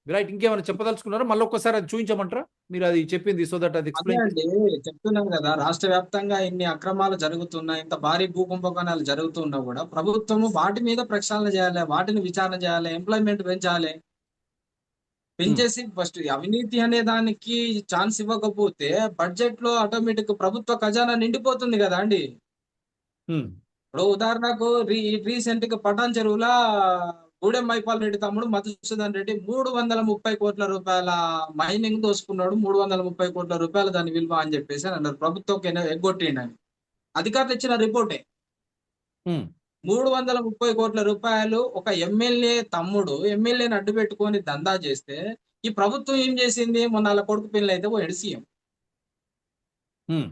రైట్, ఇంకేమైనా చెప్పదలుచుకున్నారా? మళ్ళీ ఒక్కసారి అది చూపించమంటారా మీరు అది చెప్పింది, సో దట్ అది అదే ఎక్స్ప్లెయిన్ చేసి. అండి, చెప్తున్నాం కదా, రాష్ట్ర వ్యాప్తంగా ఇన్ని అక్రమాలు జరుగుతున్నాయి, ఇంత భారీ భూకుంభకోణాలు జరుగుతున్నా కూడా ప్రభుత్వము వాటి మీద ప్రక్షాళన చేయాలి, వాటిని విచారణ చేయాలి, ఎంప్లాయ్మెంట్ పెంచాలి. ఉమ్, పెంచేసి ఫస్ట్ అవినీతి అనే దానికి ఛాన్స్ ఇవ్వకపోతే బడ్జెట్ లో ఆటోమేటిక్ ప్రభుత్వ ఖజానా నిండిపోతుంది కదా అండి. ఉమ్, ఇప్పుడు ఉదాహరణకు రీసెంట్ గా పటాన్ చెరువుల గూడెం మైపాల్ రెడ్డి తమ్ముడు మధుసూదన్ రెడ్డి 330 కోట్ల రూపాయల మైనింగ్ దోసుకున్నాడు, 330 కోట్ల రూపాయలు దాని విలువ అని చెప్పేసి అని అన్నారు. ప్రభుత్వం ఎగ్గొట్టిండని అధికారులు ఇచ్చిన రిపోర్టే. ఉమ్, 330 కోట్ల రూపాయలు ఒక ఎమ్మెల్యే తమ్ముడు ఎమ్మెల్యేని అడ్డు పెట్టుకొని దందా చేస్తే ఈ ప్రభుత్వం ఏం చేసింది? మొన్న వాళ్ళ కొడుకు పెళ్లి అయితే పోయాడు సీఎం. ఉమ్.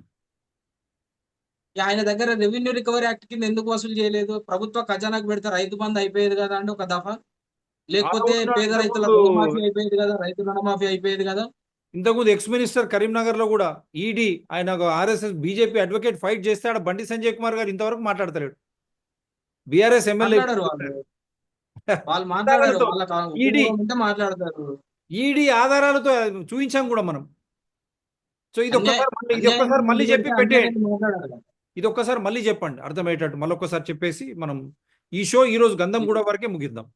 ఆయన దగ్గర రెవెన్యూ రికవరీ యాక్ట్ కింద ఎందుకు వసూలు చేయలేదు? ప్రభుత్వ ఖజానాకు పెడితే రైతు బంధు అయిపోయేది కదా అండి ఒక దఫా. ఆ లేకపోతే రోజున పేద రైతుల ఇంతకుముందు రుణమాఫీ అయిపోయేది కదా, రైతు రుణమాఫీ అయిపోయేది కదా. ఇంతకుముందు ఎక్స్ మినిస్టర్ కరీంనగర్ లో కూడా ఈడీ ఆయన ఆర్ఎస్ఎస్ బీజేపీ అడ్వకేట్ ఫైట్ చేస్తే ఆడ బండి సంజయ్ కుమార్ గారు ఇంతవరకు మాట్లాడతలేడు. బీఆర్ఎస్ ఎమ్మెల్యే మాట్లాడరు వాళ్ళు. వాళ్ళు మాట్లాడారు, వాళ్ళకి ఈడీ ఉపయోగం ఉంటే మాట్లాడతారు. ఈడీ ఆధారాలతో చూపించాం కూడా మనం. సో ఇది ఒక్కసారి మళ్ళీ ఇది అన్యాయం ఒక్కసారి మళ్ళీ చెప్పి పెట్టేయండి. మాట్లాడారు కదా. ఇది ఒక్కసారి మళ్ళీ చెప్పండి అర్థమయ్యేటట్టు, మళ్ళీ ఒక్కసారి చెప్పేసి మనం ఈ షో ఈ రోజు గంధంగూడ వరకే ముగిద్దాం.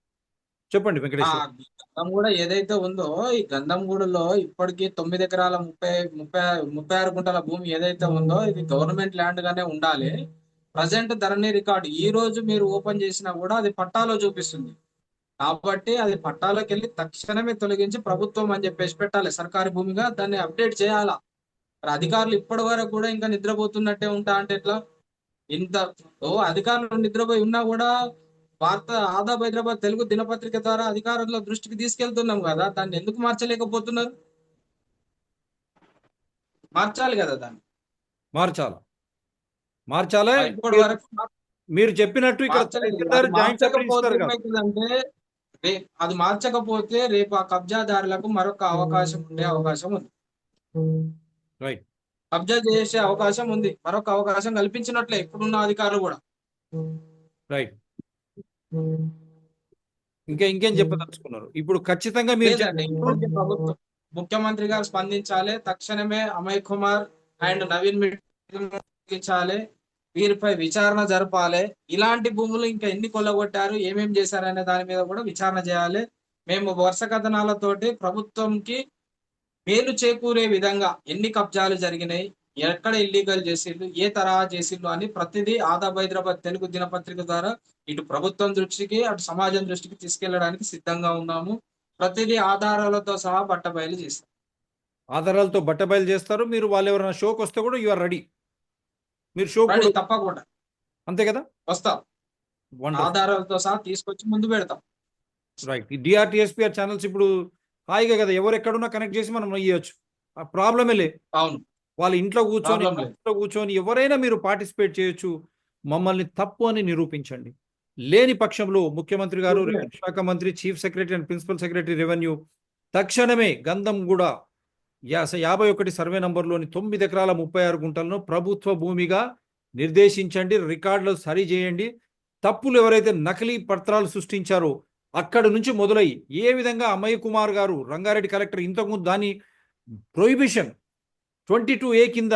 చెప్పండి ఆ వెంకటేశ్వర్. గంధంగూడ ఏదైతే ఉందో, ఈ గంధంగూడలో ఇప్పటికీ 9 ఎకరాల 36 గుంటల భూమి ఏదైతే ఉందో ఇది గవర్నమెంట్ ల్యాండ్ గానే ఉండాలి. ప్రజెంట్ ధరణి రికార్డు ఈ రోజు మీరు ఓపెన్ చేసినా కూడా అది పట్టాలో చూపిస్తుంది. కాబట్టి అది పట్టాలోకి వెళ్ళి తక్షణమే తొలగించి ప్రభుత్వం అని చెప్పేసి పెట్టాలి, సర్కారీ భూమిగా దాన్ని అప్డేట్ చేయాలా. మరి అధికారులు ఇప్పటి వరకు కూడా ఇంకా నిద్రపోతున్నట్టే ఉంటా అంటే ఎట్లా? ఇంత అధికారులు నిద్రపోయి ఉన్నా కూడా వార్త ఆదాబ్ హైదరాబాద్ తెలుగు దినపత్రిక ద్వారా అధికారుల దృష్టికి తీసుకెళ్తున్నాం కదా, దాన్ని ఎందుకు మార్చలేకపోతున్నారు? మార్చాలి కదా దాన్ని. మార్చాలా మార్చాలే. ఇప్పటి వరకు మీరు చెప్పినట్టు ఇక్కడ మార్చలేదు. అది తహసీల్దార్, జాయింట్ సబ్ మార్చకపోతే రిజిస్టర్ గారు ఏమవుతుందంటే అది మార్చకపోతే రేపు ఆ కబ్జాదారులకు మరొక అవకాశం ఉండే అవకాశం ఉంది. రైట్. కబ్జా చేసే అవకాశం ఉంది, మరొక అవకాశం కల్పించినట్లే ఇప్పుడున్న అధికారులు కూడా. రైట్. ఇంకేం చెప్పదలుచుకున్నారు ఇప్పుడు? ఖచ్చితంగా మీరు లేదండి, ఇప్పటికీ ప్రభుత్వం ముఖ్యమంత్రి గారు స్పందించాలి, తక్షణమే అమయ్ కుమార్ అండ్ నవీన్ తొలగించాలి, వీరిపై విచారణ జరపాలి. ఇలాంటి భూములు ఇంకా ఎన్ని కొల్లగొట్టారు, ఏమేం చేశారనే దాని మీద కూడా విచారణ చేయాలి. మేము వరుస కథనాలతోటి ప్రభుత్వంకి మేలు చేకూరే విధంగా ఎన్ని కబ్జాలు జరిగినాయి, ఎక్కడ ఇల్లీగల్ చేసిండ్రు, ఏ తరహా చేసిండ్రు అని ప్రతిదీ ఆదాబ్ హైదరాబాద్ తెలుగు దినపత్రిక ద్వారా ఇటు ప్రభుత్వం దృష్టికి అటు సమాజం దృష్టికి తీసుకెళ్లడానికి సిద్ధంగా ఉన్నాము. ప్రతిదీ ఆధారాలతో సహా బట్టబయలు చేస్తాం. ఆధారాలతో బట్టబయలు చేస్తారు మీరు. వాళ్ళు ఎవరైనా షోకి వస్తే కూడా యు ఆర్ రెడీ. మీరు షో రండి, తప్పకుండా అంతే కదా? వస్తాం, ఆధారాలతో సహా తీసుకొచ్చి ముందు పెడతాం. రైట్. ఈ డిఆర్టీఎస్పీఆర్ ఛానల్స్ ఇప్పుడు హాయిగా కదా, ఎవరు ఎక్కడున్నా కనెక్ట్ చేసి మనం ఇవ్వచ్చు, ఆ ప్రాబ్లమే లే. అవును, వాళ్ళ ఇంట్లో ప్రాబ్లం లేదు. కూర్చొని ఎవరైనా మీరు పార్టిసిపేట్ చేయొచ్చు. మమ్మల్ని తప్పు అని నిరూపించండి. లేని పక్షంలో ముఖ్యమంత్రి గారు, రెవెన్యూ శాఖ మంత్రి, chief secretary and principal secretary revenue తక్షణమే గంధంగూడ 51 సర్వే నంబర్లోని 9 ఎకరాల 36 గుంటలను ప్రభుత్వ భూమిగా నిర్దేశించండి, రికార్డులు సరి చేయండి. తప్పులు ఎవరైతే నకిలీ పత్రాలు సృష్టించారో అక్కడి నుంచి మొదలై ఏ విధంగా అమయ్ కుమార్ గారు రంగారెడ్డి కలెక్టర్ ఇంతకుముందు దాని ప్రొహిబిషన్ 22A కింద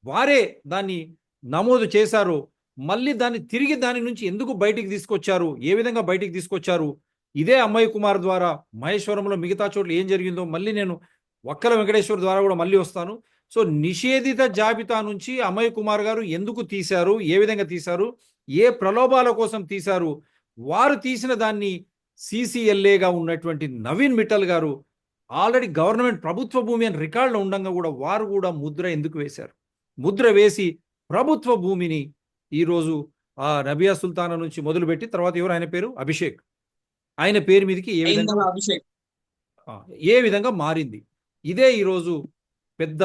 వారే దాన్ని నమోదు చేశారు, మళ్ళీ దాన్ని తిరిగి దాని నుంచి ఎందుకు బయటికి తీసుకొచ్చారు, ఏ విధంగా బయటికి తీసుకొచ్చారు, ఇదే అమయ్ కుమార్ ద్వారా మహేశ్వరంలో మిగతా చోట్ల ఏం జరిగిందో మళ్ళీ నేను వక్కల వెంకటేశ్వర్ ద్వారా కూడా మళ్ళీ వస్తాను. సో నిషేధిత జాబితా నుంచి అమయ్ కుమార్ గారు ఎందుకు తీశారు, ఏ విధంగా తీశారు, ఏ ప్రలోభాల కోసం తీశారు, వారు తీసిన దాన్ని CCLAగా ఉన్నటువంటి నవీన్ మిట్టల్ గారు ఆల్రెడీ గవర్నమెంట్ ప్రభుత్వ భూమి అని రికార్డులో ఉండగా కూడా వారు కూడా ముద్ర ఎందుకు వేశారు? ముద్ర వేసి ప్రభుత్వ భూమిని ఈరోజు ఆ నబియా సుల్తానా నుంచి మొదలుపెట్టి తర్వాత ఎవరు ఆయన పేరు అభిషేక్, ఆయన పేరు మీదకి ఏ విధంగా మారింది? ఇదే ఈరోజు పెద్ద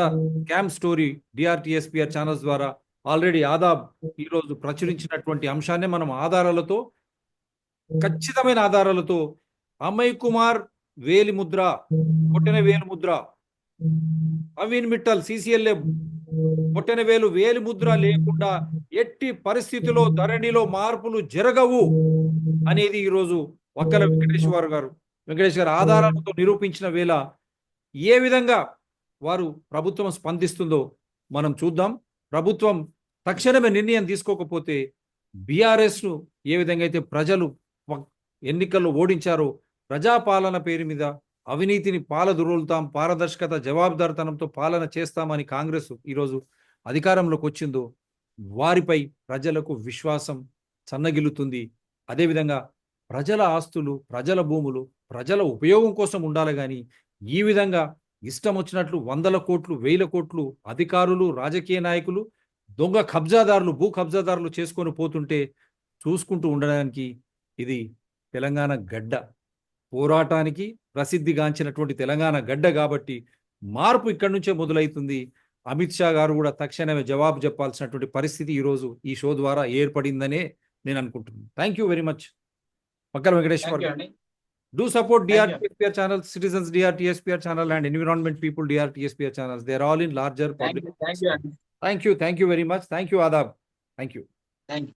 క్యాంప్ స్టోరీ డిఆర్టీఎస్పీఆర్ ఛానల్స్ ద్వారా ఆల్రెడీ ఆదాబ్ ఈరోజు ప్రచురించినటువంటి అంశాన్ని మనం ఆధారాలతో, ఖచ్చితమైన ఆధారాలతో అమయ్ కుమార్ వేలి ముద్ర, కొట్టిన వేలు ముద్ర, నవీన్ మిట్టల్ CCLA కొట్టిన వేలి ముద్ర లేకుండా ఎట్టి పరిస్థితిలో ధరణిలో మార్పులు జరగవు అనేది ఈరోజు వక్కల వెంకటేశ్వర గారు వెంకటేష్ గారు ఆధారాలతో నిరూపించిన వేళ ఏ విధంగా వారు ప్రభుత్వం స్పందిస్తుందో మనం చూద్దాం. ప్రభుత్వం తక్షణమే నిర్ణయం తీసుకోకపోతే బీఆర్ఎస్ను ఏ విధంగా అయితే ప్రజలు ఎన్నికల్లో ఓడించారో ప్రజాపాలన పేరు మీద అవినీతిని పాలదురులుతాం, పారదర్శకత జవాబుదారితనంతో పాలన చేస్తామని కాంగ్రెస్ ఈరోజు అధికారంలోకి వచ్చిందో వారిపై ప్రజలకు విశ్వాసం సన్నగిల్లుతుంది. అదేవిధంగా ప్రజల ఆస్తులు, ప్రజల భూములు ప్రజల ఉపయోగం కోసం ఉండాలి కానీ ఈ విధంగా ఇష్టం వచ్చినట్లు 100 కోట్లు 1000 కోట్లు అధికారులు, రాజకీయ నాయకులు, దొంగ కబ్జాదారులు, భూ కబ్జాదారులు చేసుకొని పోతుంటే చూసుకుంటూ ఉండడానికి ఇది తెలంగాణ గడ్డ, పోరాటానికి ప్రసిద్ధిగాంచినటువంటి తెలంగాణ గడ్డ కాబట్టి మార్పు ఇక్కడి నుంచే మొదలవుతుంది. అమిత్ షా గారు కూడా తక్షణమే జవాబు చెప్పాల్సినటువంటి పరిస్థితి ఈరోజు ఈ షో ద్వారా ఏర్పడిందనే నేను అనుకుంటున్నాను. Thank you very much. పక్కన Venkateshwar. Do support DRTSPR channels, Citizens DRTSPR channel and Environment People DRTSPR channels. They are all in larger public. Thank you. Thank you very much. Thank you, Adab. Thank you. Thank you.